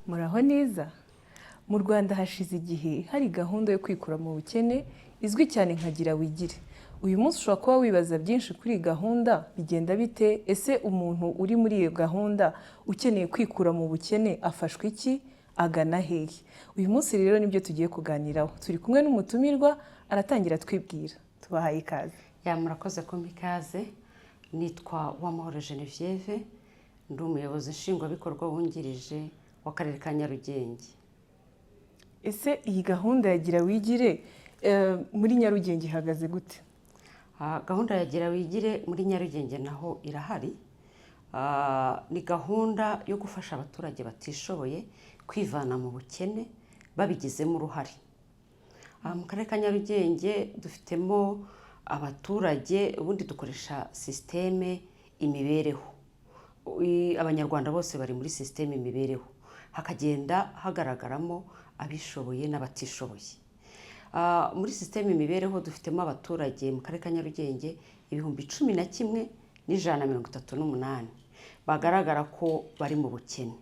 Muraho neza. Mu Rwanda hashize igihe hari gahunda yo kwikura mu bukene izwi cyane nka gira wigire. Uyu munsi ushobora kuba wibaza byinshi kuri iyi gahunda, bigenda bite? Ese umuntu uri muri iyo gahunda ukeneye kwikura mu bukene afashwa iki? Agana hehe? Uyu munsi rero nibyo tugiye kuganiraho. Turi kumwe n'umutumirwa aratangira twibwira. Tubahaye ikaze. Murakoze kumpa ikaze. Nitwa Uwamahoro Genevieve, ndi umuyobozi nshingwabikorwa wungirije w'akarere ka Nyarugenge. Ese iyi gahunda ya gira wigire muri Nyarugenge ihagaze gute? Gahunda ya gira wigire muri Nyarugenge naho irahari. Ni gahunda yo gufasha abaturage batishoboye kwivana mu bukene babigizemo uruhare. Mu karere ka Nyarugenge dufitemo abaturage, ubundi dukoresha sisiteme imibereho. Abanyarwanda bose bari muri sisiteme imibereho, hakagenda hagaragaramo abishoboye n'abatishoboye. Muri sisiteme imibereho dufitemo abaturage mu karere ka Nyarugenge 11,138 bagaragara ko bari mu bukene.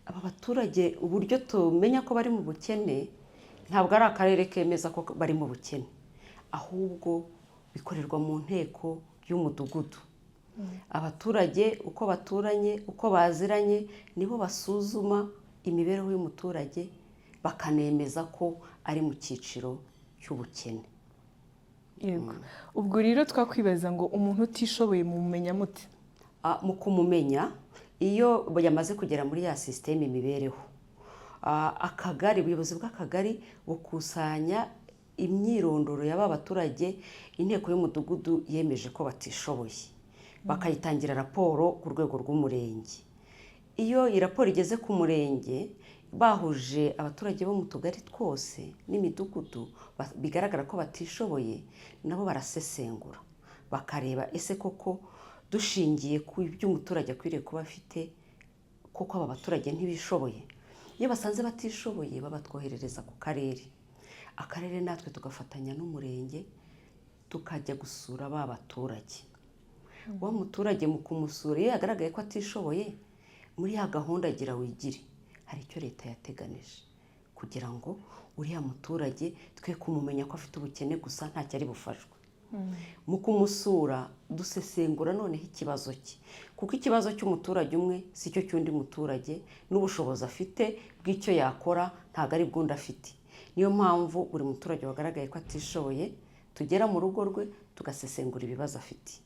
Aba baturage uburyo tumenya ko bari mu bukene ntabwo ari akarere kemeza ko bari mu bukene, ahubwo bikorerwa mu nteko y'umudugudu. Abaturage uko baturanye, uko baziranye, nibo basuzuma imibereho y'umuturage bakanemeza ko ari mu cyiciro cy'ubukene. Yego. Ubwo rero twakwibaza ngo umuntu utishoboye mumenya mute? Mu kumumenya iyo yamaze kugera muri ya sisiteme imibereho, akagari, ubuyobozi bw'akagari bukusanya imyirondoro y'aba baturage inteko y'umudugudu yemeje ko batishoboye, bakayitangira raporo ku rwego rw'umurenge. Iyo iyi raporo igeze ku murenge, bahuje abaturage bo mu tugari twose n'imidugudu bigaragara ko batishoboye, nabo barasesengura bakareba ese koko dushingiye ku ibyo umuturage akwiriye kuba afite, koko aba baturage ntibishoboye. Iyo basanze batishoboye babatwoherereza ku karere, akarere natwe tugafatanya n'umurenge tukajya gusura ba baturage. Wa muturage mu kumusura iyo yagaragaye ko atishoboye, muri ya gahunda gira wigire hari icyo leta yateganije kugira ngo uriya muturage twe kumumenya ko afite ubukene gusa ntacyo ari bufashwe. Mu kumusura dusesengura noneho ikibazo cye, kuko ikibazo cy'umuturage umwe si cyo cy'undi muturage, n'ubushobozi afite bw'icyo yakora ntabwo ari bw'undi afite. Niyo mpamvu buri muturage wagaragaye ko atishoboye tugera mu rugo rwe tugasesengura ibibazo afite,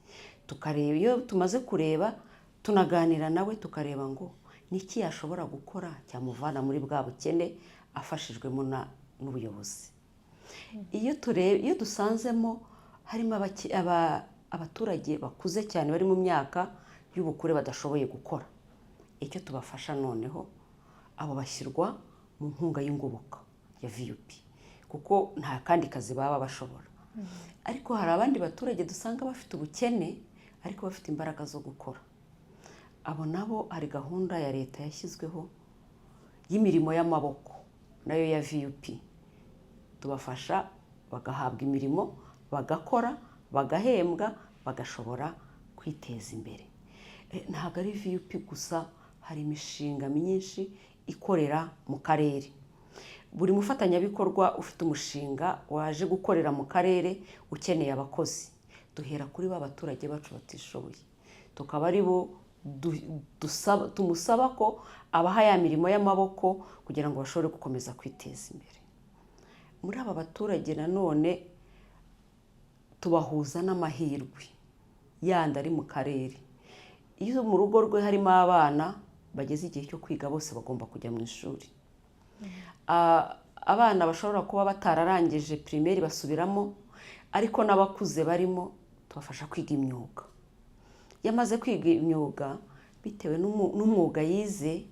tukareba. Iyo tumaze kureba tunaganira nawe tukareba ngo niki yashobora gukora cyamuvana muri bwa bukene afashijwemo n'ubuyobozi. Iyo dusanzemo harimo abaturage bakuze cyane bari mu myaka y'ubukure badashoboye gukora, icyo tubafasha noneho abo bashyirwa mu nkunga y'ingoboka ya VUP, kuko nta kandi kazi baba bashobora. Ariko hari abandi baturage dusanga bafite ubukene ariko bafite imbaraga zo gukora. Abo nabo hari gahunda ya leta yashyizweho y'imirimo y'amaboko nayo ya VUP, tubafasha bagahabwa imirimo, bagakora, bagahembwa, bagashobora kwiteza imbere. Ntabwo ari VUP gusa, hari imishinga myinshi ikorera mu karere. Buri mufatanyabikorwa ufite umushinga waje gukorera mu karere ukeneye abakozi, duhera kuri ba baturage bacu batishoboye, tukaba ari bo tumusaba ko abaha ya mirimo y'amaboko kugira ngo bashobore gukomeza kwiteza imbere. Muri aba baturage nanone tubahuza n'amahirwe yandi ari mu karere. Iyo mu rugo rwe harimo abana bageze igihe cyo kwiga, bose bagomba kujya mu ishuri. Abana bashobora kuba batararangije primaire basubiramo, ariko n'abakuze barimo tubafasha kwiga imyuga. Yamaze kwiga imyuga bitewe n'umwuga yize,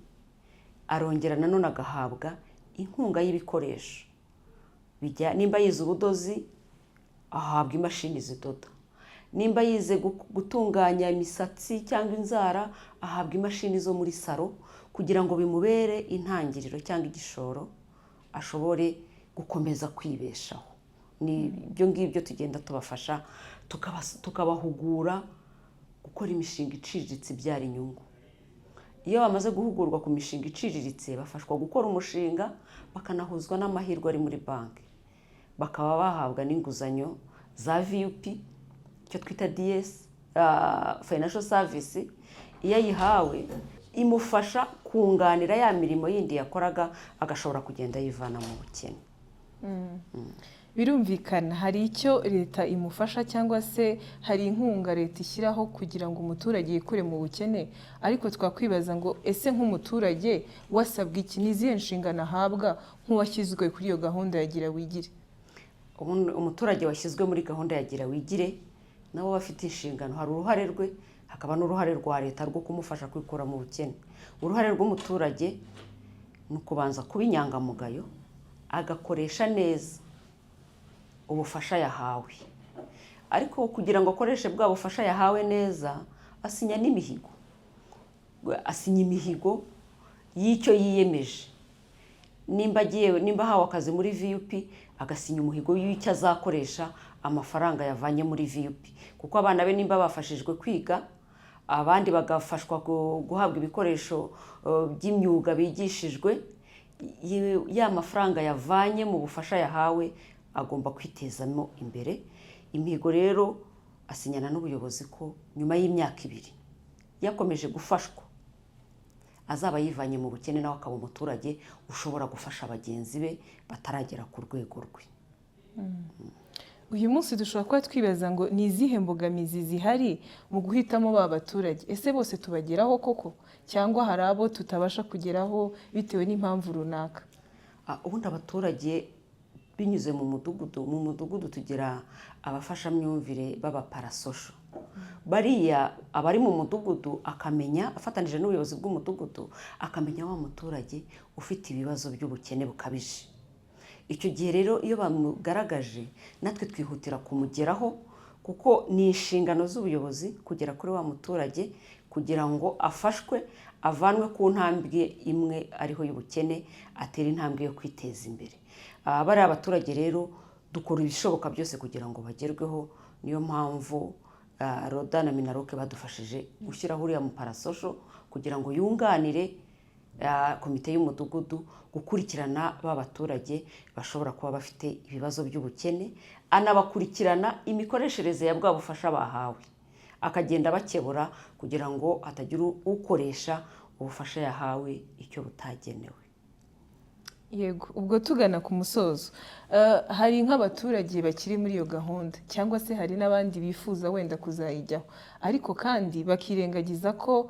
arongera nanone agahabwa inkunga y'ibikoresho. Nimba yize ubudozi ahabwa imashini zidoda, nimba yize gutunganya imisatsi cyangwa inzara ahabwa imashini zo muri salo, kugira ngo bimubere intangiriro cyangwa igishoro ashobore gukomeza kwibeshaho. Ni ibyo ngibyo tugenda tubafasha, tukabahugura gukora imishinga iciriritse ibyara inyungu. iyo bamaze guhugurwa ku mishinga iciriritse bafashwa gukora umushinga bakanahuzwa n'amahirwe ari muri banki, bakaba bahabwa n'inguzanyo za VUP, icyo twita DS, financial service. Iyo ayihawe imufasha kunganira ya mirimo yindi yakoraga, agashobora kugenda yivana mu bukene. Birumvikana hari icyo leta imufasha cyangwa se hari inkunga leta ishyiraho kugira ngo umuturage yikure mu bukene, ariko twakwibaza ngo ese nk'umuturage wasabwa iki, n'izihe nshingano ahabwa nk'uwashyizwe kuri iyo gahunda ya Gira Wigire? Umuturage washyizwe muri gahunda ya Gira Wigire nabo bafite inshingano, hari uruhare rwe hakaba n'uruhare rwa leta rwo kumufasha kwikura mu bukene. Uruhare rw'umuturage ni ukubanza kuba inyangamugayo, agakoresha neza ubufasha yahawe, ariko kugira ngo akoreshe bwa bufasha yahawe neza asinya n'imihigo, asinya imihigo y'icyo yiyemeje. Nimba ahawe akazi muri VUP agasinya umuhigo y'icyo azakoresha amafaranga yavanye muri VUP, kuko abana be nimba bafashijwe kwiga, abandi bagafashwa guhabwa ibikoresho by'imyuga bigishijwe, ya mafaranga yavanye mu bufasha yahawe agomba kwitezamo imbere. Imihigo rero asinyana n'ubuyobozi ko nyuma y'imyaka 2 yakomeje gufashwa azaba yivanye mu bukene, nawe akaba umuturage ushobora gufasha bagenzi be bataragera ku rwego rwe. Uyu munsi dushobora kuba twibaza ngo ni izihe mbogamizi zihari mu guhitamo ba baturage? Ese bose tubageraho koko cyangwa hari abo tutabasha kugeraho bitewe n'impamvu runaka? Ubundi abaturage binyuze mu mudugudu tugira abafashamyumvire b'abaparasosho. Bariya abari mu mudugudu akamenya, afatanije n'ubuyobozi bw'umudugudu, akamenya wa muturage ufite ibibazo by'ubukene bukabije. Icyo gihe rero iyo bamugaragaje natwe twihutira kumugeraho, kuko ni inshingano z'ubuyobozi kugera kuri wa muturage kugira ngo afashwe, avanwe ku ntambwe imwe ariho y'ubukene, atera intambwe yo kwiteza imbere. Bari abaturage rero dukora ibishoboka byose kugira ngo bagerweho. Niyo mpamvu Roda na Minaroke badufashije gushyiraho uriya muparasosho kugira ngo yunganire komite y'umudugudu gukurikirana ba baturage bashobora kuba bafite ibibazo by'ubukene, anabakurikirana imikoreshereze ya bwa bufasha bahawe, akagenda bakebura kugira ngo hatagira ukoresha ubufasha yahawe icyo butagenewe. Yego, ubwo tugana ku musozo, hari nk'abaturage bakiri muri iyo gahunda cyangwa se hari n'abandi bifuza wenda kuzayijyaho, ariko kandi bakirengagiza ko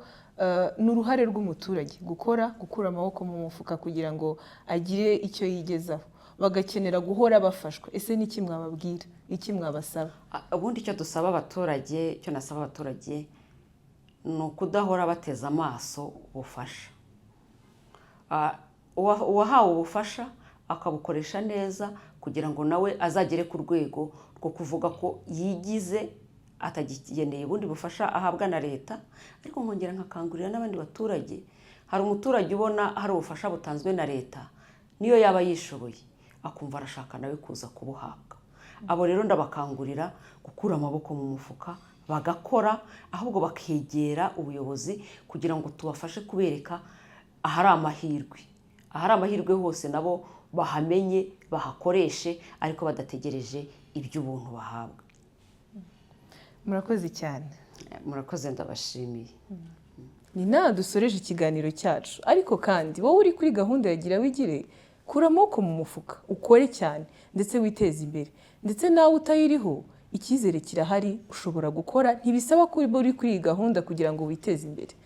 n'uruhare rw'umuturage gukora, gukura amaboko mu mufuka kugira ngo agire icyo yigezaho, bagakenera guhora bafashwa. Ese n'iki mwababwira, iki mwabasaba? Ubundi icyo dusaba abaturage, icyo nasaba abaturage ni ukudahora bateza amaso ubufasha. Uwahawe ubufasha akabukoresha neza kugira ngo nawe azagere ku rwego rwo kuvuga ko yigize, atagikeneye ubundi bufasha ahabwa na leta. Ariko nkongera nkakangurira n'abandi baturage, hari umuturage ubona hari ubufasha butanzwe na leta, niyo yaba yishoboye akumva arashaka nawe kuza kubuhabwa. Abo rero ndabakangurira gukura amaboko mu mufuka bagakora, ahubwo bakegera ubuyobozi kugira ngo tubafashe kubereka ahari amahirwe. Ahari amahirwe hose nabo bahamenye, bahakoreshe, ariko badategereje iby'ubuntu bahabwa. Murakoze cyane. Murakoze, ndabashimiye. Ni nawe dusoreje ikiganiro cyacu, ariko kandi wowe uri kuri gahunda ya Gira Wigire, kura amaboko mu mufuka ukore cyane ndetse witeze imbere. Ndetse nawe utayiriho, icyizere kirahari, ushobora gukora, ntibisaba ko uri kuri iyi gahunda kugira ngo witeze imbere.